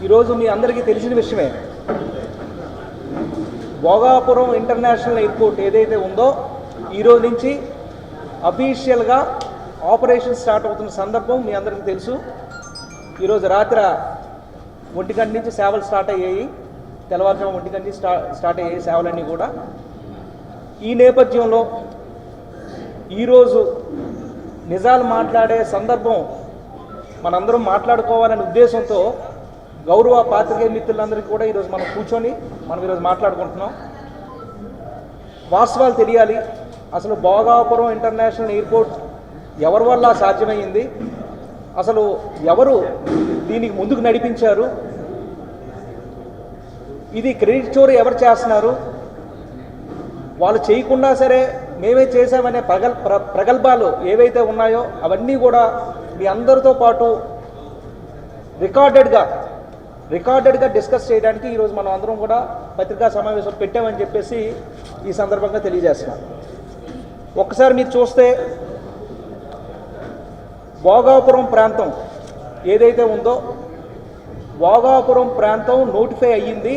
ఈరోజు మీ అందరికీ తెలిసిన విషయమే, భోగాపురం ఇంటర్నేషనల్ ఎయిర్పోర్ట్ ఏదైతే ఉందో ఈరోజు నుంచి అఫీషియల్గా ఆపరేషన్ స్టార్ట్ అవుతున్న సందర్భం మీ అందరికీ తెలుసు. ఈరోజు రాత్రి 1 గంట నుంచి సేవలు స్టార్ట్ అయ్యాయి, తెల్లవారుజాము 1 గంట నుంచి స్టార్ట్ అయ్యాయి సేవలన్నీ కూడా. ఈ నేపథ్యంలో ఈరోజు నిజాలు మాట్లాడే సందర్భం మనందరం మాట్లాడుకోవాలనే ఉద్దేశంతో గౌరవ పాత్రికేయ మిత్రులందరికీ కూడా ఈరోజు మనం కూర్చొని ఈరోజు మాట్లాడుకుంటున్నాం. వాస్తవాలు తెలియాలి. అసలు భోగాపురం ఇంటర్నేషనల్ ఎయిర్పోర్ట్ ఎవరి వల్ల సాధ్యమైంది, అసలు ఎవరు దీనికి ముందుకు నడిపించారు, ఇది క్రెడిట్ చోరీ ఎవరు చేస్తున్నారు, వాళ్ళు చేయకుండా సరే మేమే చేసామనే ప్రగల్భాలు ఏవైతే ఉన్నాయో అవన్నీ కూడా మీ అందరితో పాటు రికార్డెడ్గా డిస్కస్ చేయడానికి ఈరోజు మనం అందరం కూడా పత్రికా సమావేశం పెట్టామని చెప్పేసి ఈ సందర్భంగా తెలియజేస్తున్నాం. ఒక్కసారి మీరు చూస్తే భోగాపురం ప్రాంతం ఏదైతే ఉందో భోగాపురం ప్రాంతం నోటిఫై అయ్యింది.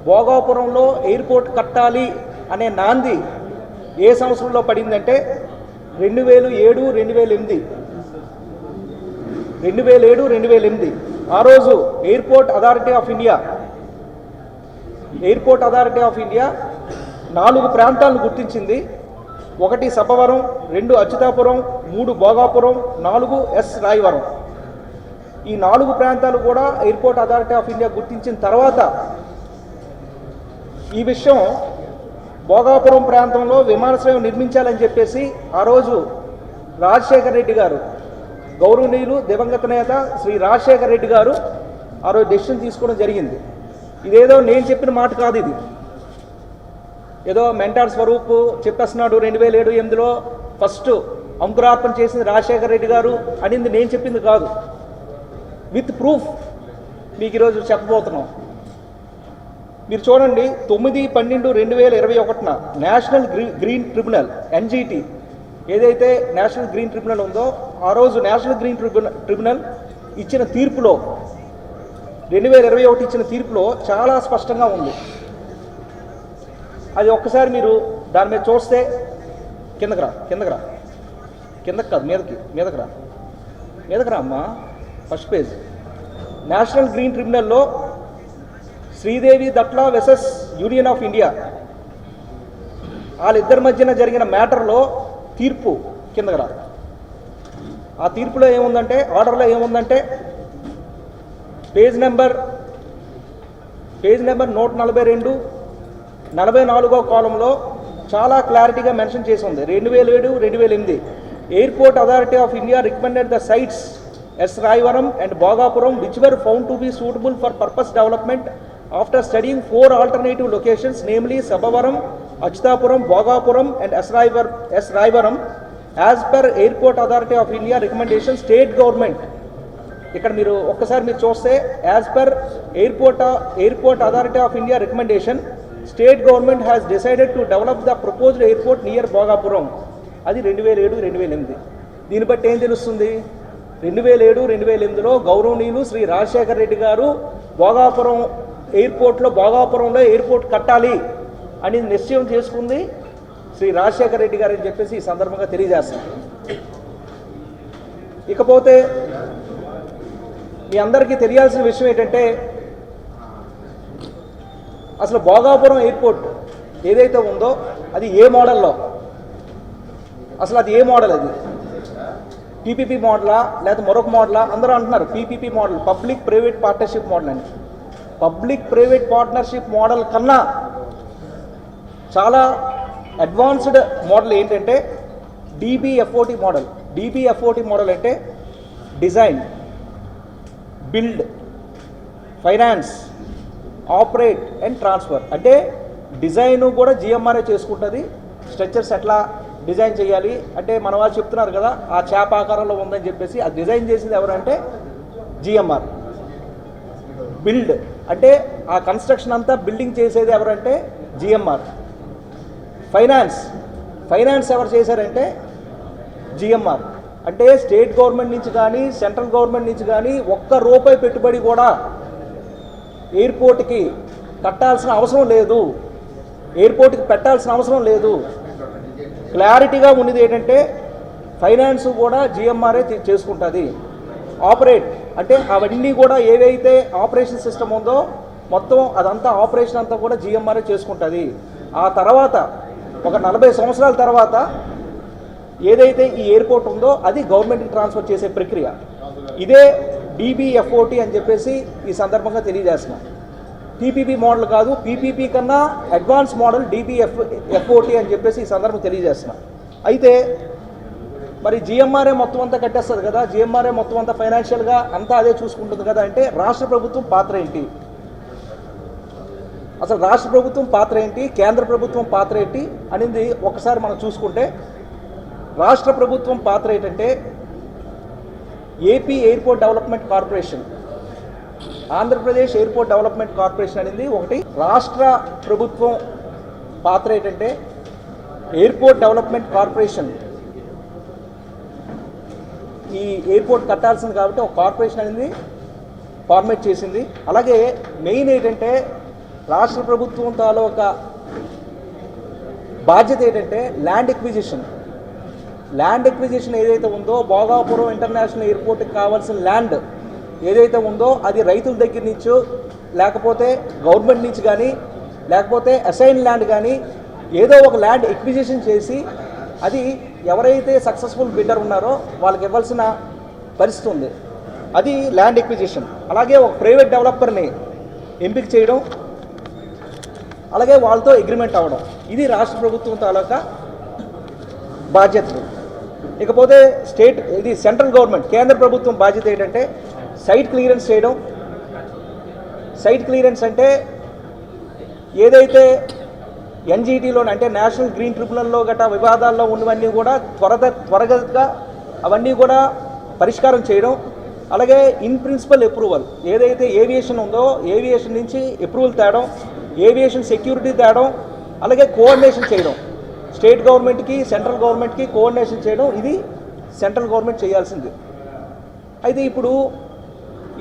భోగాపురంలో ఎయిర్పోర్ట్ కట్టాలి అనే నాంది ఏ సంవత్సరంలో పడిందంటే 2007-2008 ఆ రోజు ఎయిర్పోర్ట్ అథారిటీ ఆఫ్ ఇండియా 4 ప్రాంతాలను గుర్తించింది. 1 సబ్బవరం, 2 అచ్యుతాపురం, 3 భోగాపురం, 4 ఎస్ రాయవరం. ఈ 4 ప్రాంతాలు కూడా ఎయిర్పోర్ట్ అథారిటీ ఆఫ్ ఇండియా గుర్తించిన తర్వాత ఈ విషయం భోగాపురం ప్రాంతంలో విమానాశ్రయం నిర్మించాలని చెప్పేసి ఆ రోజు రాజశేఖర రెడ్డి గారు, గౌరవనీయులు దివంగత నేత శ్రీ రాజశేఖర రెడ్డి గారు ఆ రోజు డెసిషన్ తీసుకోవడం జరిగింది. ఇదేదో నేను చెప్పిన మాట కాదు, ఇది ఏదో మెంటార్ స్వరూప్ చెప్పేస్తున్నాడు 2007-2008లో ఫస్ట్ అంకురార్పణ చేసింది రాజశేఖర రెడ్డి గారు అనింది నేను చెప్పింది కాదు. విత్ ప్రూఫ్ మీకు ఈరోజు చెప్పబోతున్నాం. మీరు చూడండి, 9/12/2021 నేషనల్ గ్రీన్ ట్రిబ్యునల్ NGT ఏదైతే నేషనల్ గ్రీన్ ట్రిబ్యునల్ ఉందో ఆ రోజు నేషనల్ గ్రీన్ ట్రిబ్యునల్ ఇచ్చిన తీర్పులో 2021 ఇచ్చిన తీర్పులో చాలా స్పష్టంగా ఉంది. అది ఒక్కసారి మీరు దాని మీద చూస్తే కిందకి కాదు మీదకి రా అమ్మా. ఫస్ట్ పేజ్ నేషనల్ గ్రీన్ ట్రిబ్యునల్లో Sridevi Datla versus union of India వాళ్ళిద్దరి మధ్యన జరిగిన మ్యాటర్లో తీర్పు కిందకి రా. ఆ తీర్పులో ఏముందంటే, ఆర్డర్లో ఏముందంటే పేజ్ నెంబర్ 142 44వ కాలంలో చాలా క్లారిటీగా మెన్షన్ చేసి ఉంది. 2007-2008 airport authority of India recommended the sites S Rayavaram and Bhogapuram which were found to be suitable for purpose development after studying 4 alternative locations namely Sabbavaram, Atchutapuram, Bhogapuram and S Rayavaram as per airport authority of India recommendation. State government ఇక్కడ మీరు ఒక్కసారి మీరు చూస్తే as per airport authority of India recommendation state government has decided to develop the proposed airport near Bhogapuram. అది 2007-2008. దీన్ని బట్టి ఏం తెలుస్తుంది, 2007-2008లో గౌరవనీయులు శ్రీ రాజశేఖర రెడ్డి గారు భోగాపురంలో ఎయిర్పోర్ట్ కట్టాలి అని నిశ్చయం చేసుకుంది శ్రీ రాజశేఖర రెడ్డి గారు అని చెప్పేసి ఈ సందర్భంగా తెలియజేస్తాం. ఇకపోతే మీ అందరికీ తెలియాల్సిన విషయం ఏంటంటే, అసలు భోగాపురం ఎయిర్పోర్ట్ ఏదైతే ఉందో అది ఏ మోడల్లో, అసలు అది ఏ మోడల్, అది PPP మోడలా లేదా మరొక మోడలా? అందరూ అంటున్నారు PPP model, public private partnership model అని. పబ్లిక్ ప్రైవేట్ పార్ట్నర్షిప్ మోడల్ కన్నా చాలా అడ్వాన్స్డ్ మోడల్ ఏంటంటే DBFOT మోడల్. DBFOT మోడల్ అంటే design, build, finance, operate and transfer. అంటే డిజైన్ కూడా GMRఏ చేసుకుంటుంది. స్ట్రక్చర్స్ ఎట్లా డిజైన్ చేయాలి అంటే మన వాళ్ళు చెప్తున్నారు కదా, ఆ చేప ఆకారంలో ఉందని చెప్పేసి అది డిజైన్ చేసింది ఎవరంటే GMR. బిల్డ్ అంటే ఆ కన్స్ట్రక్షన్ అంతా బిల్డింగ్ చేసేది ఎవరంటే GMR. ఫైనాన్స్ ఎవరు చేశారంటే GMR. అంటే స్టేట్ గవర్నమెంట్ నుంచి కానీ సెంట్రల్ గవర్నమెంట్ నుంచి కానీ ఒక్క రూపాయి పెట్టుబడి కూడా ఎయిర్పోర్ట్కి కట్టాల్సిన అవసరం లేదు, ఎయిర్పోర్ట్కి పెట్టాల్సిన అవసరం లేదు. క్లారిటీగా ఉన్నది ఏంటంటే ఫైనాన్స్ కూడా జిఎంఆర్ఏ చేసుకుంటుంది. ఆపరేట్ అంటే అవన్నీ కూడా ఏవైతే ఆపరేషన్ సిస్టమ్ ఉందో మొత్తం అదంతా ఆపరేషన్ అంతా కూడా జిఎంఆర్ఏ చేసుకుంటుంది. ఆ తర్వాత ఒక 40 సంవత్సరాల తర్వాత ఏదైతే ఈ ఎయిర్పోర్ట్ ఉందో అది గవర్నమెంట్కి ట్రాన్స్ఫర్ చేసే ప్రక్రియ. ఇదే డిబిఎఫ్ఓటి అని చెప్పేసి ఈ సందర్భంగా తెలియజేస్తున్నాం. పీపీపీ మోడల్ కాదు, పీపీపీ కన్నా అడ్వాన్స్ మోడల్ డిబిఎఫ్ఓటి అని చెప్పేసి ఈ సందర్భం తెలియజేస్తున్నాం. అయితే మరి జిఎంఆర్ఏ మొత్తం అంతా కట్టేస్తుంది కదా, జిఎంఆర్ఏ మొత్తం అంతా ఫైనాన్షియల్గా అంతా అదే చూసుకుంటుంది కదా అంటే రాష్ట్ర ప్రభుత్వం పాత్ర ఏంటి, అసలు రాష్ట్ర ప్రభుత్వం పాత్ర ఏంటి, కేంద్ర ప్రభుత్వం పాత్ర ఏంటి అనేది ఒకసారి మనం చూసుకుంటే రాష్ట్ర ప్రభుత్వం పాత్ర ఏంటంటే AP airport development corporation, Andhra Pradesh airport development corporation అనేది ఒకటి. రాష్ట్ర ప్రభుత్వం పాత్ర ఏంటంటే ఎయిర్పోర్ట్ డెవలప్మెంట్ కార్పొరేషన్ ఈ ఎయిర్పోర్ట్ కట్టాల్సింది కాబట్టి ఒక కార్పొరేషన్ అనేది ఫార్మేట్ చేసింది. అలాగే మెయిన్ ఏంటంటే రాష్ట్ర ప్రభుత్వం తాలూకా బాధ్యత ఏంటంటే ల్యాండ్ ఎక్విజిషన్. ల్యాండ్ ఎక్విజిషన్ ఏదైతే ఉందో భోగాపురం ఇంటర్నేషనల్ ఎయిర్పోర్ట్కి కావాల్సిన ల్యాండ్ ఏదైతే ఉందో అది రైతుల దగ్గర నుంచో లేకపోతే గవర్నమెంట్ నుంచి కానీ లేకపోతే అసైన్ ల్యాండ్ కానీ ఏదో ఒక ల్యాండ్ ఎక్విజిషన్ చేసి అది ఎవరైతే సక్సెస్ఫుల్ బిడ్డర్ ఉన్నారో వాళ్ళకి ఇవ్వాల్సిన పరిస్థితి ఉంది. అది ల్యాండ్ ఎక్విజిషన్. అలాగే ఒక ప్రైవేట్ డెవలపర్ని ఎంపిక చేయడం, అలాగే వాళ్ళతో అగ్రిమెంట్ అవ్వడం, ఇది రాష్ట్ర ప్రభుత్వం తాలూకా బాధ్యతలు. ఇకపోతే ఇది సెంట్రల్ గవర్నమెంట్ కేంద్ర ప్రభుత్వం బాధ్యత ఏంటంటే సైట్ క్లియరెన్స్ చేయడం. సైట్ క్లియరెన్స్ అంటే ఏదైతే ఎన్జీటీలో అంటే నేషనల్ గ్రీన్ ట్రిబ్యునల్లో గట్రా వివాదాల్లో ఉన్నవన్నీ కూడా త్వరగా అవన్నీ కూడా పరిష్కారం చేయడం. అలాగే ఇన్ ప్రిన్సిపల్ అప్రూవల్ ఏదైతే ఏవియేషన్ ఉందో ఏవియేషన్ నుంచి అప్రూవల్ తేవడం, ఏవియేషన్ సెక్యూరిటీ తేవడం, అలాగే కోఆర్డినేషన్ చేయడం. స్టేట్ గవర్నమెంట్కి సెంట్రల్ గవర్నమెంట్కి కోఆర్డినేషన్ చేయడం ఇది సెంట్రల్ గవర్నమెంట్ చేయాల్సింది. అయితే ఇప్పుడు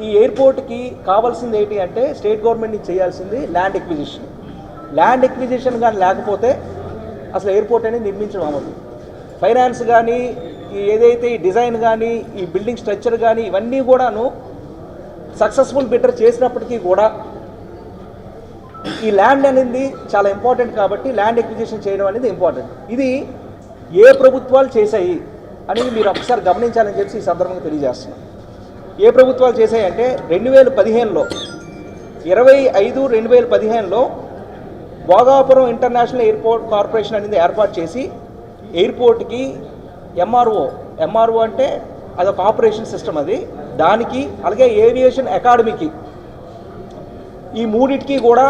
ఈ ఎయిర్పోర్ట్కి కావాల్సింది ఏంటి అంటే స్టేట్ గవర్నమెంట్ని చేయాల్సింది ల్యాండ్ ఎక్విజిషన్. ల్యాండ్ ఎక్విజిషన్ కానీ లేకపోతే అసలు ఎయిర్పోర్ట్ అనేది నిర్మించడం అవ్వదు. ఫైనాన్స్ కానీ ఏదైతే ఈ డిజైన్ కానీ ఈ బిల్డింగ్ స్ట్రక్చర్ కానీ ఇవన్నీ కూడాను సక్సెస్ఫుల్ బిడ్డర్ చేసినప్పటికీ కూడా ఈ ల్యాండ్ అనేది చాలా ఇంపార్టెంట్ కాబట్టి ల్యాండ్ ఎక్విజిషన్ చేయడం అనేది ఇంపార్టెంట్. ఇది ఏ ప్రభుత్వాలు చేశాయి అనేది మీరు ఒకసారి గమనించాలని చెప్పి ఈ సందర్భంగా తెలియజేస్తున్నాం. ఏ ప్రభుత్వాలు చేశాయి అంటే 2015లో 25/2015లో భోగాపురం ఇంటర్నేషనల్ ఎయిర్పోర్ట్ కార్పొరేషన్ అనేది ఏర్పాటు చేసి ఎయిర్పోర్ట్కి ఎంఆర్ఓ అంటే అదొక ఆపరేషన్ సిస్టమ్, అది దానికి అలాగే ఏవియేషన్ అకాడమీకి ఈ మూడింటికి కూడా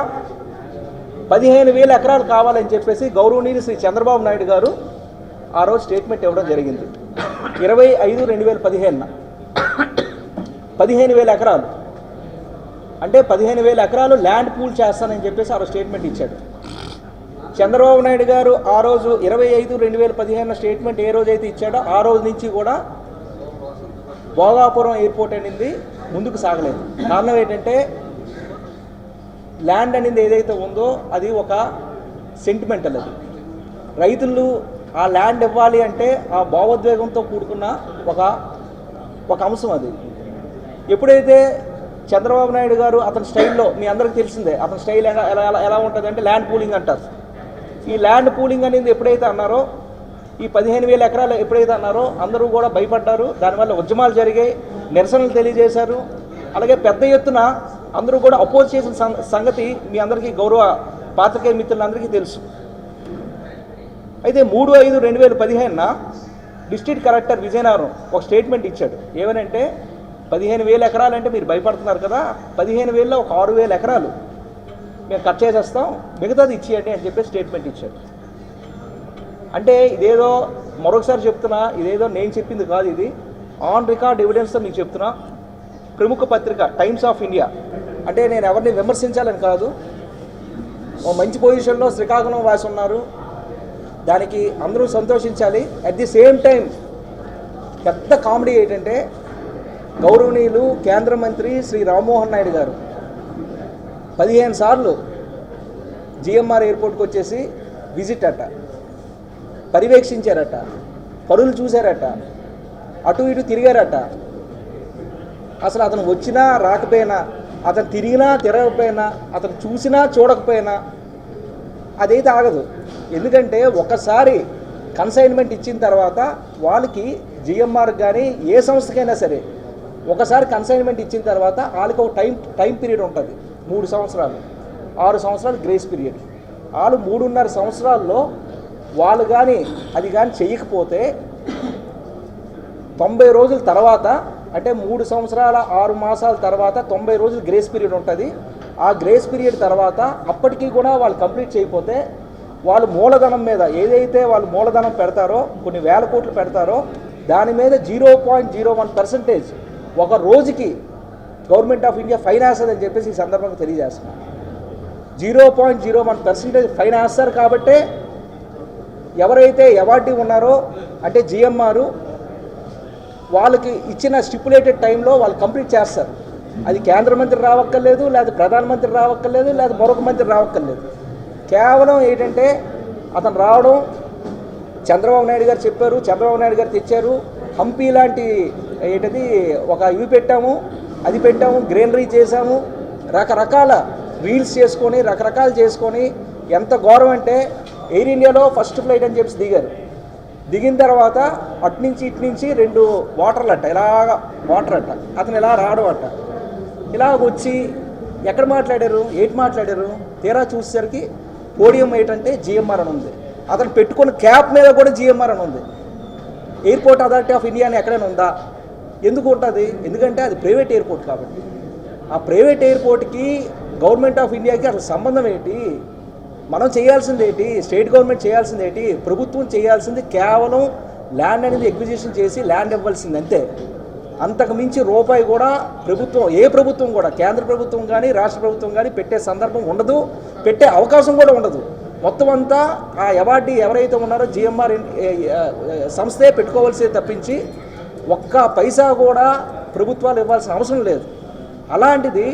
15,000 ఎకరాలు కావాలని చెప్పేసి గౌరవనీయులు శ్రీ చంద్రబాబు నాయుడు గారు ఆ రోజు స్టేట్మెంట్ ఇవ్వడం జరిగింది. 25/2015 15,000 ఎకరాలు అంటే 15,000 ఎకరాలు ల్యాండ్ పూల్ చేస్తానని చెప్పేసి ఆ రోజు స్టేట్మెంట్ ఇచ్చాడు చంద్రబాబు నాయుడు గారు. ఆ రోజు 25/2015 స్టేట్మెంట్ ఏ రోజైతే ఇచ్చాడో ఆ రోజు నుంచి కూడా భోగాపురం ఎయిర్పోర్ట్ అనేది ముందుకు సాగలేదు. కారణం ఏంటంటే ల్యాండ్ అనేది ఏదైతే ఉందో అది ఒక సెంటిమెంటల్, అది రైతులు ఆ ల్యాండ్ ఇవ్వాలి అంటే ఆ భావోద్వేగంతో కూడుకున్న ఒక అంశం. అది ఎప్పుడైతే చంద్రబాబు నాయుడు గారు అతని స్టైల్లో మీ అందరికీ తెలిసిందే, అతని స్టైల్ ఎలా ఉంటుంది అంటే ల్యాండ్ పూలింగ్ అంటారు. ఈ ల్యాండ్ పూలింగ్ అనేది ఎప్పుడైతే అన్నారో ఈ 15,000 ఎకరాలు ఎప్పుడైతే అన్నారో అందరూ కూడా భయపడ్డారు. దానివల్ల ఉద్యమాలు జరిగాయి, నిరసనలు తెలియజేశారు. అలాగే పెద్ద ఎత్తున అందరూ కూడా అపోజ్ చేసిన సంగతి మీ అందరికీ గౌరవ పాత్రికేయ మిత్రులందరికీ తెలుసు. అయితే 3/5/2015 డిస్ట్రిక్ట్ కలెక్టర్ విజయనగరం ఒక స్టేట్మెంట్ ఇచ్చాడు. ఏమనంటే 15,000 ఎకరాలు అంటే మీరు భయపడుతున్నారు కదా, 15,000లో ఒక 6,000 ఎకరాలు మేము కట్ చేసేస్తాం, మిగతాది ఇచ్చేయండి అని చెప్పి స్టేట్మెంట్ ఇచ్చాడు. అంటే ఇదేదో మరొకసారి చెప్తున్నా, ఇదేదో నేను చెప్పింది కాదు, ఇది ఆన్ రికార్డ్ ఎవిడెన్స్తో మీకు చెప్తున్నా. ప్రముఖ పత్రిక టైమ్స్ ఆఫ్ ఇండియా, అంటే నేను ఎవరిని విమర్శించాలని కాదు, ఓ మంచి పొజిషన్లో శ్రీకాకుళం వాసి ఉన్నారు, దానికి అందరూ సంతోషించాలి. అట్ ది సేమ్ టైం పెద్ద కామెడీ ఏంటంటే గౌరవనీయులు కేంద్ర మంత్రి శ్రీ రామ్మోహన్ నాయుడు గారు 15 సార్లు జిఎంఆర్ ఎయిర్పోర్ట్కి వచ్చేసి విజిట్ అట, పర్యవేక్షించారట, పనులు చూశారట, అటు ఇటు తిరిగారట. అసలు అతను వచ్చినా రాకపోయినా, అతను తిరిగినా తిరగకపోయినా, అతను చూసినా చూడకపోయినా అదైతే ఆగదు. ఎందుకంటే ఒకసారి కన్సైన్మెంట్ ఇచ్చిన తర్వాత వాళ్ళకి జిఎంఆర్ కానీ ఏ సంస్థకైనా సరే ఒకసారి కన్సైన్మెంట్ ఇచ్చిన తర్వాత వాళ్ళకి ఒక టైం పీరియడ్ ఉంటుంది. 3 సంవత్సరాలు, 6 సంవత్సరాలు గ్రేస్ పీరియడ్. వాళ్ళు 3.5 సంవత్సరాల్లో వాళ్ళు కానీ అది కానీ చెయ్యకపోతే 90 రోజుల తర్వాత, అంటే 3 సంవత్సరాల 6 మాసాల తర్వాత 90 రోజులు గ్రేస్ పీరియడ్ ఉంటుంది. ఆ గ్రేస్ పీరియడ్ తర్వాత అప్పటికీ కూడా వాళ్ళు కంప్లీట్ చేయకపోతే వాళ్ళు మూలధనం మీద ఏదైతే వాళ్ళు మూలధనం పెడతారో, కొన్ని వేల కోట్లు పెడతారో, దాని మీద 0.01% ఒక రోజుకి గవర్నమెంట్ ఆఫ్ ఇండియా ఫైన్ వేస్తుంది అని చెప్పేసి ఈ సందర్భంగా తెలియజేస్తున్నాం. 0.01% ఫైన్ వేస్తారు. కాబట్టే ఎవరైతే అవార్డీ ఉన్నారో అంటే జిఎంఆర్ వాళ్ళకి ఇచ్చిన స్టిపులేటెడ్ టైంలో వాళ్ళు కంప్లీట్ చేస్తారు. అది కేంద్ర మంత్రి రావక్కర్లేదు, లేదా ప్రధానమంత్రి రావక్కర్లేదు, లేదా మరొక మంత్రి రావక్కర్లేదు. కేవలం ఏంటంటే అతను రావడం, చంద్రబాబు నాయుడు గారు చెప్పారు, చంద్రబాబు నాయుడు గారు తెచ్చారు, హంపీ లాంటి ఏంటది ఒక ఇవి పెట్టాము, అది పెట్టాము, గ్రీనరీ చేశాము, రకరకాల వీల్స్ చేసుకొని రకరకాలు చేసుకొని ఎంత గౌరవం అంటే ఎయిర్ ఇండియాలో ఫస్ట్ ఫ్లైట్ అని చెప్పి దిగారు. దిగిన తర్వాత అటు నుంచి ఇటు నుంచి 2 వాటర్లు అట్ట, ఇలాగ వాటర్ అట్ట, అతను ఇలా రావడం అట్ట, ఇలాగ వచ్చి ఎక్కడ మాట్లాడారు, ఏంటి మాట్లాడారు, తీరా చూసేసరికి పోడియం ఏంటంటే జిఎంఆర్ అని ఉంది. అతను పెట్టుకున్న క్యాప్ మీద కూడా జిఎంఆర్ అని ఉంది. ఎయిర్పోర్ట్ అథారిటీ ఆఫ్ ఇండియా అని ఎక్కడైనా ఉందా? ఎందుకు ఉంటుంది? ఎందుకంటే అది ప్రైవేట్ ఎయిర్పోర్ట్ కాబట్టి. ఆ ప్రైవేట్ ఎయిర్పోర్ట్కి గవర్నమెంట్ ఆఫ్ ఇండియాకి అసలు సంబంధం ఏంటి? మనం చేయాల్సింది ఏంటి? స్టేట్ గవర్నమెంట్ చేయాల్సింది ఏంటి? ప్రభుత్వం చేయాల్సింది కేవలం ల్యాండ్ అనేది ఎక్విజిషన్ చేసి ల్యాండ్ ఇవ్వాల్సింది అంతే. అంతకు మించి రూపాయి కూడా ప్రభుత్వం, ఏ ప్రభుత్వం కూడా, కేంద్ర ప్రభుత్వం కానీ రాష్ట్ర ప్రభుత్వం కానీ పెట్టే సందర్భం ఉండదు, పెట్టే అవకాశం కూడా ఉండదు. మొత్తం అంతా ఆ అవార్డీ ఎవరైతే ఉన్నారో జిఎంఆర్ సంస్థే పెట్టుకోవాల్సి తప్పించి ఒక్క పైసా కూడా ప్రభుత్వాలు ఇవ్వాల్సిన అవసరం లేదు. అలాంటిది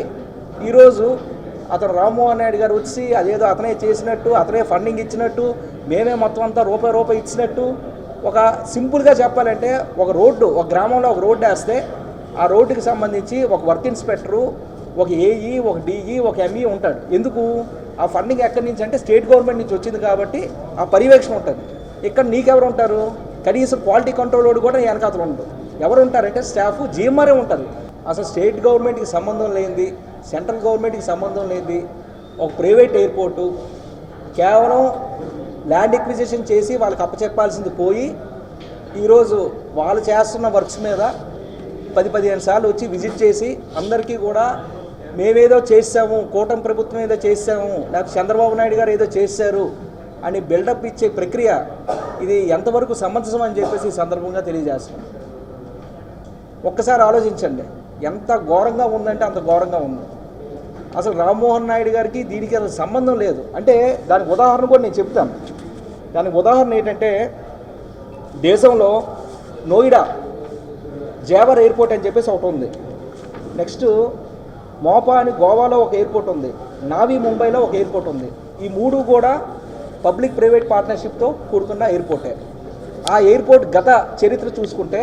ఈరోజు అతను రామ్మోహన్ నాయుడు గారు వచ్చి అదేదో అతనే చేసినట్టు, అతనే ఫండింగ్ ఇచ్చినట్టు, మేమే మొత్తం అంతా రూపాయి ఇచ్చినట్టు, ఒక సింపుల్గా చెప్పాలంటే ఒక రోడ్డు, ఒక గ్రామంలో ఒక రోడ్డు వేస్తే ఆ రోడ్డుకి సంబంధించి ఒక వర్క్ ఇన్స్పెక్టరు, ఒక ఏఈ, ఒక డిఈ, ఒక ఎంఈ ఉంటాడు. ఎందుకు? ఆ ఫండింగ్ ఎక్కడి నుంచి అంటే స్టేట్ గవర్నమెంట్ నుంచి వచ్చింది కాబట్టి ఆ పర్యవేక్షణ ఉంటుంది. ఇక్కడ నీకెవరు ఉంటారు? కనీసం క్వాలిటీ కంట్రోల్ వాడు కూడా వెనకాతలు ఉండదు. ఎవరు ఉంటారంటే స్టాఫ్ జిఎంఆర్ఏ ఉంటారు. అసలు స్టేట్ గవర్నమెంట్కి సంబంధం లేనిది, సెంట్రల్ గవర్నమెంట్కి సంబంధం లేనిది ఒక ప్రైవేట్ ఎయిర్పోర్టు కేవలం ల్యాండ్ ఎక్విజిషన్ చేసి వాళ్ళకి అప్పచెప్పాల్సింది పోయి ఈరోజు వాళ్ళు చేస్తున్న వర్క్స్ మీద 10-15 సార్లు వచ్చి విజిట్ చేసి అందరికీ కూడా మేమేదో చేసాము, కూటమి ప్రభుత్వం ఏదో చేసాము, లేకపోతే చంద్రబాబు నాయుడు గారు ఏదో చేశారు అని బిల్డప్ ఇచ్చే ప్రక్రియ ఇది ఎంతవరకు సమంజసం అని చెప్పేసి ఈ సందర్భంగా తెలియజేస్తున్నాం. ఒక్కసారి ఆలోచించండి, ఎంత ఘోరంగా ఉందంటే అంత ఘోరంగా ఉంది. అసలు రామ్మోహన్ నాయుడు గారికి దీనికి అసలు సంబంధం లేదు. అంటే దానికి ఉదాహరణ కూడా నేను చెప్తాను. దానికి ఉదాహరణ ఏంటంటే దేశంలో నోయిడా జేవర్ ఎయిర్పోర్ట్ అని చెప్పేసి ఒకటి ఉంది. నెక్స్ట్ మోపా అని గోవాలో ఒక ఎయిర్పోర్ట్ ఉంది. నావీ ముంబైలో ఒక ఎయిర్పోర్ట్ ఉంది. ఈ 3 కూడా పబ్లిక్ ప్రైవేట్ పార్ట్నర్షిప్తో కూడుకున్న ఎయిర్పోర్టే. ఆ ఎయిర్పోర్ట్ గత చరిత్ర చూసుకుంటే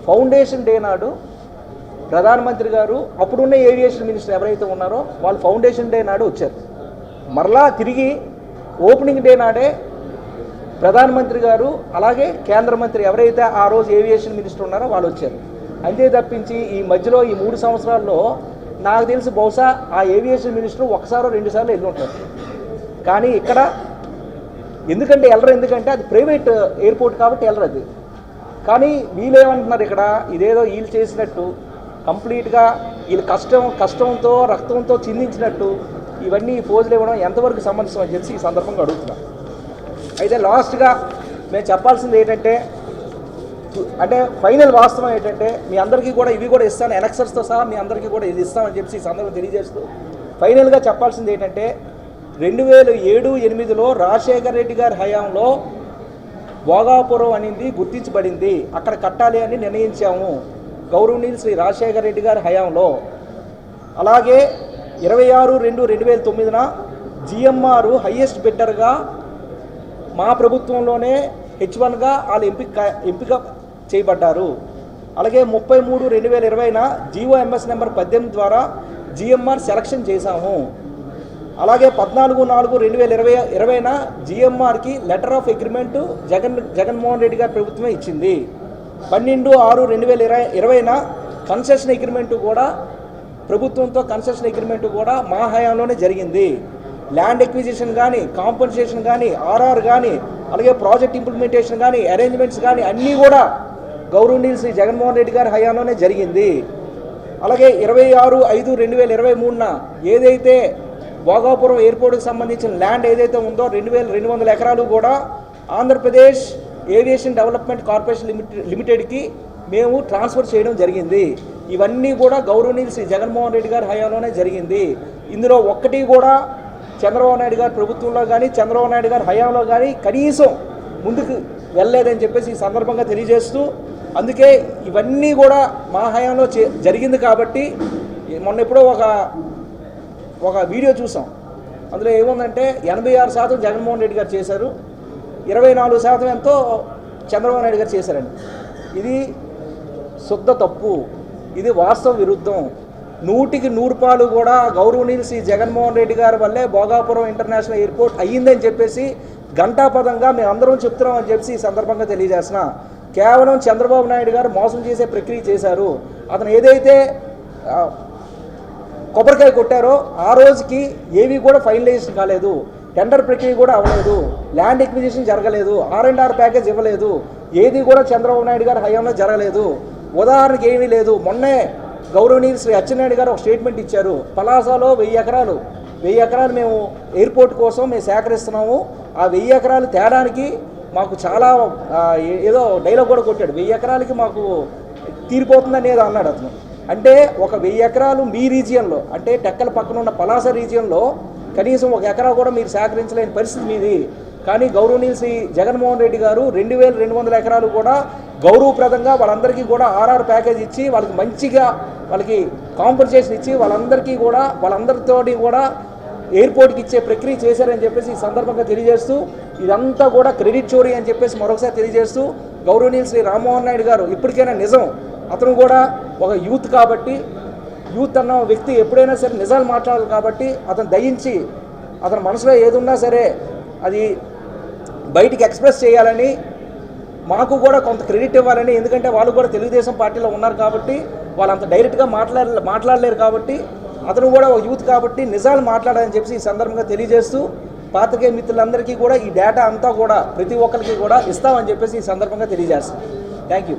ఫౌండేషన్ డే నాడు ప్రధానమంత్రి గారు, అప్పుడున్న ఏవియేషన్ మినిస్టర్ ఎవరైతే ఉన్నారో వాళ్ళు ఫౌండేషన్ డే నాడు వచ్చారు. మరలా తిరిగి ఓపెనింగ్ డే నాడే ప్రధానమంత్రి గారు అలాగే కేంద్ర మంత్రి ఎవరైతే ఆ రోజు ఏవియేషన్ మినిస్టర్ ఉన్నారో వాళ్ళు వచ్చారు. అంతే తప్పించి ఈ మధ్యలో ఈ 3 సంవత్సరాల్లో నాకు తెలిసి బహుశా ఆ ఏవియేషన్ మినిస్టర్ 1-2 సార్లు వెళ్ళి ఉంటారు. కానీ ఇక్కడ ఎందుకంటే అది ప్రైవేట్ ఎయిర్పోర్ట్ కాబట్టి వెళ్ళరు. అది కానీ వీళ్ళేమంటున్నారు, ఇక్కడ ఇదేదో వీళ్ళు చేసినట్టు కంప్లీట్గా వీళ్ళు కష్టంతో రక్తంతో చిందించినట్టు ఇవన్నీ పోజులు ఇవ్వడం ఎంతవరకు సమంజసం అని చెప్పి ఈ సందర్భంగా అడుగుతున్నాం. అయితే లాస్ట్గా మేము చెప్పాల్సింది ఏంటంటే, అంటే ఫైనల్ వాస్తవం ఏంటంటే మీ అందరికీ కూడా ఇవి కూడా ఇస్తాను, ఎనెక్సర్స్తో సహా మీ అందరికీ కూడా ఇది ఇస్తామని చెప్పి ఈ సందర్భం తెలియజేస్తూ ఫైనల్గా చెప్పాల్సింది ఏంటంటే 2007-8లో రాజశేఖర రెడ్డి గారి హయాంలో భోగాపురం అనేది గుర్తించబడింది, అక్కడ కట్టాలి అని నిర్ణయించాము గౌరవనీయులు శ్రీ రాజశేఖర రెడ్డి గారి హయాంలో. అలాగే 26/2/2009 జిఎంఆర్ హైయెస్ట్ బిడ్డర్గా మా ప్రభుత్వంలోనే H1గా వాళ్ళు ఎంపిక చేయబడ్డారు. అలాగే 33/2020 GOMS నెంబర్ 18 ద్వారా జిఎంఆర్ సెలక్షన్ చేశాము. అలాగే 14/4/2020 జిఎంఆర్కి letter of agreement Jaganmohan Reddy గారి ప్రభుత్వమే ఇచ్చింది. 12/6/2020 కన్సెషన్ అగ్రిమెంటు కూడా ప్రభుత్వంతో కన్సెషన్ అగ్రిమెంటు కూడా మా హయాంలోనే జరిగింది. ల్యాండ్ ఎక్విజిషన్ కానీ, కాంపన్సేషన్ కానీ, ఆర్ఆర్ కానీ, అలాగే ప్రాజెక్ట్ ఇంప్లిమెంటేషన్ కానీ, అరేంజ్మెంట్స్ కానీ అన్నీ కూడా గౌరవనీయులు శ్రీ జగన్మోహన్ రెడ్డి గారి హయాంలోనే జరిగింది. అలాగే 26/5/2023 ఏదైతే భోగాపురం ఎయిర్పోర్ట్కి సంబంధించిన ల్యాండ్ ఏదైతే ఉందో 2200 ఎకరాలు కూడా ఆంధ్రప్రదేశ్ ఏవియేషన్ డెవలప్మెంట్ కార్పొరేషన్ లిమిటెడ్కి మేము ట్రాన్స్ఫర్ చేయడం జరిగింది. ఇవన్నీ కూడా గౌరవనీయులు శ్రీ జగన్మోహన్ రెడ్డి గారి హయాంలోనే జరిగింది. ఇందులో ఒక్కటి కూడా చంద్రబాబు నాయుడు గారి ప్రభుత్వంలో కానీ, చంద్రబాబు నాయుడు గారి హయాంలో కానీ కనీసం ముందుకు వెళ్ళలేదని చెప్పేసి ఈ సందర్భంగా తెలియజేస్తూ, అందుకే ఇవన్నీ కూడా మా హయాంలో జరిగింది కాబట్టి మొన్న ఎప్పుడో ఒక వీడియో చూసాం. అందులో ఏముందంటే 86% జగన్మోహన్ రెడ్డి గారు చేశారు, 24% ఎంతో చంద్రబాబు నాయుడు గారు చేశారండి. ఇది శుద్ధ తప్పు, ఇది వాస్తవ విరుద్ధం. 100కి 100 కూడా గౌరవనీయులు శ్రీ జగన్మోహన్ రెడ్డి గారి వల్లే భోగాపురం ఇంటర్నేషనల్ ఎయిర్పోర్ట్ అయ్యిందని చెప్పేసి ఘంటాపదంగా మేము అందరం చెప్తున్నామని చెప్పి ఈ సందర్భంగా తెలియజేస్తున్నా. కేవలం చంద్రబాబు నాయుడు గారు మోసం చేసే ప్రక్రియ చేశారు. అతను ఏదైతే కొబ్బరికాయ కొట్టారో ఆ రోజుకి ఏవి కూడా ఫైనలైజేషన్ కాలేదు, టెండర్ ప్రక్రియ కూడా అవ్వలేదు, ల్యాండ్ ఎక్విజిషన్ జరగలేదు, R&R ప్యాకేజ్ ఇవ్వలేదు, ఏది కూడా చంద్రబాబు నాయుడు గారి హయాంలో జరగలేదు. ఉదాహరణకి ఏమీ లేదు. మొన్నే గౌరవనీయులు శ్రీ అచ్చెన్నాయుడు గారు ఒక స్టేట్మెంట్ ఇచ్చారు, పలాసలో 1000 ఎకరాలు మేము ఎయిర్పోర్ట్ కోసం మేము సేకరిస్తున్నాము, ఆ 1000 ఎకరాలు తేడానికి మాకు చాలా ఏదో డైలాగ్ కూడా కొట్టాడు, 1000 ఎకరాలకి మాకు తీరిపోతుందని ఏదో అన్నాడు అతను. అంటే ఒక 1000 ఎకరాలు మీ రీజియన్లో, అంటే టెక్కల పక్కన ఉన్న పలాస రీజియన్లో కనీసం 1 ఎకరా కూడా మీరు సేకరించలేని పరిస్థితి మీది. కానీ గౌరవనీయులు శ్రీ జగన్మోహన్ రెడ్డి గారు 2200 ఎకరాలు కూడా గౌరవప్రదంగా వాళ్ళందరికీ కూడా ఆర్ఆర్ ప్యాకేజ్ ఇచ్చి, వాళ్ళకి మంచిగా వాళ్ళకి కాంపన్సేషన్ ఇచ్చి, వాళ్ళందరికీ కూడా వాళ్ళందరితోటి కూడా ఎయిర్పోర్ట్కి ఇచ్చే ప్రక్రియ చేశారని చెప్పేసి ఈ సందర్భంగా తెలియజేస్తూ, ఇదంతా కూడా క్రెడిట్ చోరీ అని చెప్పేసి మరొకసారి తెలియజేస్తూ, గౌరవనీయులు శ్రీ రామ్మోహన్ నాయుడు గారు ఇప్పటికైనా నిజం, అతను కూడా ఒక యూత్ కాబట్టి, యూత్ అన్న వ్యక్తి ఎప్పుడైనా సరే నిజాలు మాట్లాడాలి కాబట్టి అతను దయించి అతని మనసులో ఏదున్నా సరే అది బయటికి ఎక్స్ప్రెస్ చేయాలని, మాకు కూడా కొంత క్రెడిట్ ఇవ్వాలని. ఎందుకంటే వాళ్ళు కూడా తెలుగుదేశం పార్టీలో ఉన్నారు కాబట్టి వాళ్ళు అంత డైరెక్ట్గా మాట్లాడలేరు కాబట్టి అతను కూడా ఒక యూత్ కాబట్టి నిజాలు మాట్లాడాలని చెప్పి ఈ సందర్భంగా తెలియజేస్తూ, పాత్రికేయ మిత్రులందరికీ కూడా ఈ డేటా అంతా కూడా ప్రతి ఒక్కరికి కూడా ఇస్తామని చెప్పేసి ఈ సందర్భంగా తెలియజేస్తాం. Thank you.